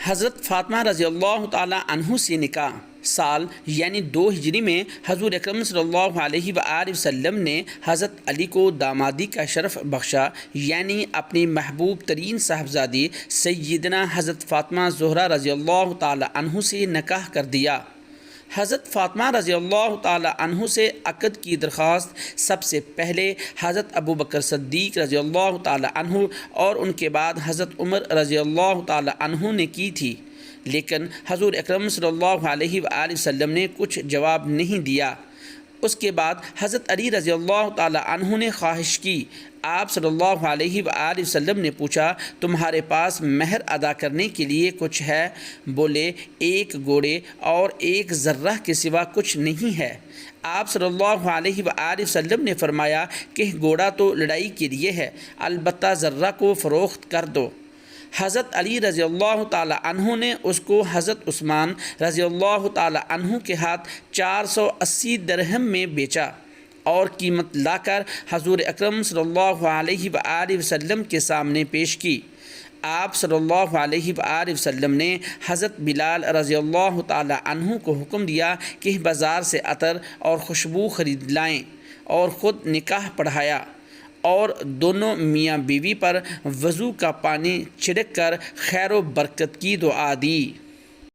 حضرت فاطمہ رضی اللہ تعالی عنہ سے نکاح سال یعنی 2 ہجری میں حضور اکرم صلی اللہ علیہ وآلہ وسلم نے حضرت علی کو دامادی کا شرف بخشا، یعنی اپنی محبوب ترین صاحبزادی سیدنا حضرت فاطمہ زہرا رضی اللہ تعالی عنہ سے نکاح کر دیا۔ حضرت فاطمہ رضی اللہ تعالی عنہ سے عقد کی درخواست سب سے پہلے حضرت ابو بکر صدیق رضی اللہ تعالی عنہ اور ان کے بعد حضرت عمر رضی اللہ تعالی عنہ نے کی تھی، لیکن حضور اکرم صلی اللہ علیہ وآلہ وسلم نے کچھ جواب نہیں دیا۔ اس کے بعد حضرت علی رضی اللہ تعالی عنہ نے خواہش کی۔ آپ صلی اللہ علیہ وآلہ وسلم نے پوچھا، تمہارے پاس مہر ادا کرنے کے لیے کچھ ہے؟ بولے، 1 گھوڑے اور 1 ذرہ کے سوا کچھ نہیں ہے۔ آپ صلی اللہ علیہ وآلہ وسلم نے فرمایا کہ گھوڑا تو لڑائی کے لیے ہے، البتہ ذرہ کو فروخت کر دو۔ حضرت علی رضی اللہ تعالی عنہ نے اس کو حضرت عثمان رضی اللہ تعالی عنہ کے ہاتھ 480 درہم میں بیچا اور قیمت لا کر حضور اکرم صلی اللہ علیہ وآلہ وسلم کے سامنے پیش کی۔ آپ صلی اللہ علیہ وآلہ وسلم نے حضرت بلال رضی اللہ تعالی عنہ کو حکم دیا کہ بازار سے عطر اور خوشبو خرید لائیں اور خود نکاح پڑھایا اور دونوں میاں بیوی پر وضو کا پانی چھڑک کر خیر و برکت کی دعا دی۔